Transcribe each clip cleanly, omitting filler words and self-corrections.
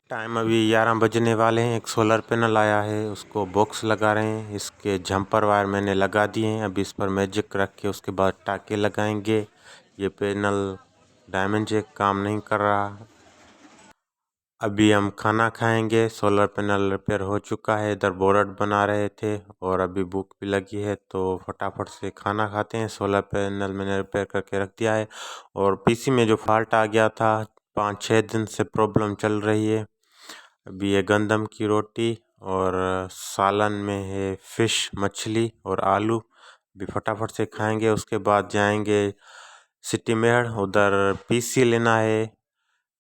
Time अभी 11 बजने वाले हैं। एक सोलर पैनल आया है, उसको बॉक्स लगा रहे हैं। इसके जंपर वायर मैंने लगा दिए हैं। अभी इस पर मैजिक रख के उसके बाद टाके लगाएंगे। ये पैनल डायमंड जैक काम नहीं कर रहा। अभी हम खाना खाएंगे। सोलर पैनल रिपेयर हो चुका है। इधर बोर्ड बना रहे थे और अभी भूख भी लगी है तो फटाफट से खाना खाते हैं। सोलर पैनल मैंने रिपेयर करके रख दिया है और पीसी में जो फॉल्ट आ गया था 5-6 दिन से प्रॉब्लम चल रही है। अभी ये गंदम की रोटी और सालन में है फिश मछली और आलू। अभी फटाफट से खाएंगे, उसके बाद जाएंगे सिटी मेड। उधर पीसी लेना है,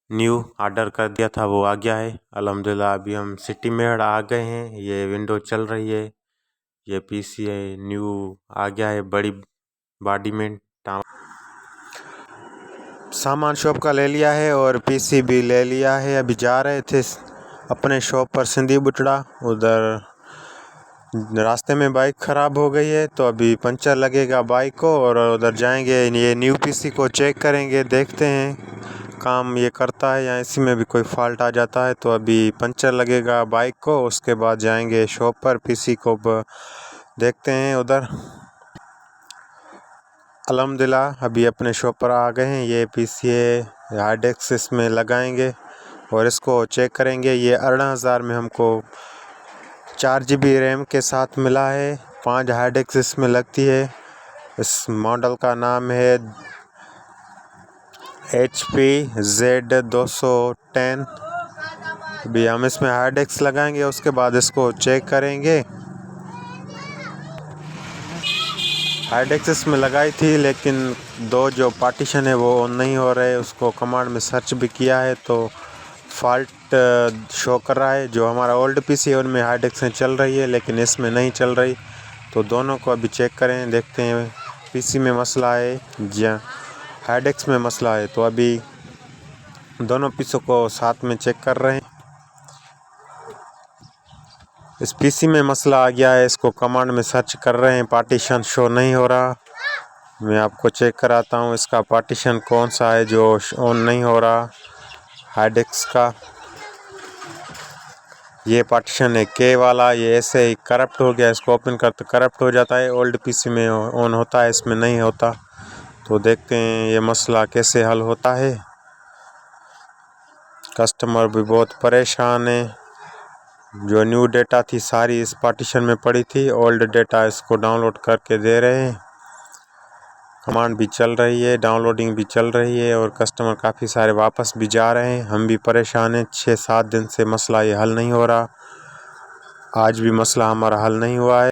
न्यू ऑर्डर कर दिया था, वो आ गया है अल्हम्दुलिल्लाह। अभी हम सिटी मेड आ गए हैं। ये विंडो चल रही है। ये पीसी है न्यू आ गया है बड़ी बॉडी में। सामान शॉप का ले लिया है और पीसी भी ले लिया है। अभी जा रहे थे अपने शॉप पर सिंधी बुटड़ा। उधर रास्ते में बाइक ख़राब हो गई है तो अभी पंचर लगेगा बाइक को और उधर जाएंगे। ये न्यू पीसी को चेक करेंगे, देखते हैं काम ये करता है या इसी में भी कोई फॉल्ट आ जाता है। तो अभी पंचर लगेगा बाइक को, उसके बाद जाएंगे शॉप पर पीसी को देखते हैं उधर। अल्हम्दुलिल्लाह अभी अपने शॉप पर आ गए हैं। ये पीसी है, हार्ड डिस्क इसमें लगाएंगे और इसको चेक करेंगे। ये 18,000 में हमको 4 GB रैम के साथ मिला है। 5 हार्ड डिस्क इसमें लगती है। इस मॉडल का नाम है HP Z210। अभी हम इसमें हार्ड डिस्क लगाएंगे, उसके बाद इसको चेक करेंगे। हार्ड डिस्क इसमें लगाई थी लेकिन दो जो पार्टीशन है वो ऑन नहीं हो रहे। उसको कमांड में सर्च भी किया है तो फॉल्ट शो कर रहा है। जो हमारा ओल्ड पीसी है उनमें हार्ड डिस्क चल रही है लेकिन इसमें नहीं चल रही। तो दोनों को अभी चेक करें, देखते हैं पीसी में मसला है या हार्ड डिस्क में मसला है। तो अभी दोनों पीसों को साथ में चेक कर रहे हैं। इस पीसी में मसला आ गया है, इसको कमांड में सर्च कर रहे हैं, पार्टीशन शो नहीं हो रहा। मैं आपको चेक कराता हूँ इसका पार्टीशन कौन सा है जो ऑन नहीं हो रहा हार्ड डिस्क का। ये पार्टीशन है के वाला, ये ऐसे ही करप्ट हो गया। इसको ओपन करते करप्ट हो जाता है। ओल्ड पीसी में ऑन होता है, इसमें नहीं होता। तो देखते हैं ये मसला कैसे हल होता है। कस्टमर भी बहुत परेशान है। जो न्यू डेटा थी सारी इस पार्टीशन में पड़ी थी, ओल्ड डेटा इसको डाउनलोड करके दे रहे हैं। कमांड भी चल रही है, डाउनलोडिंग भी चल रही है और कस्टमर काफ़ी सारे वापस भी जा रहे हैं। हम भी परेशान हैं, 6-7 दिन से मसला ये हल नहीं हो रहा। आज भी मसला हमारा हल नहीं हुआ है।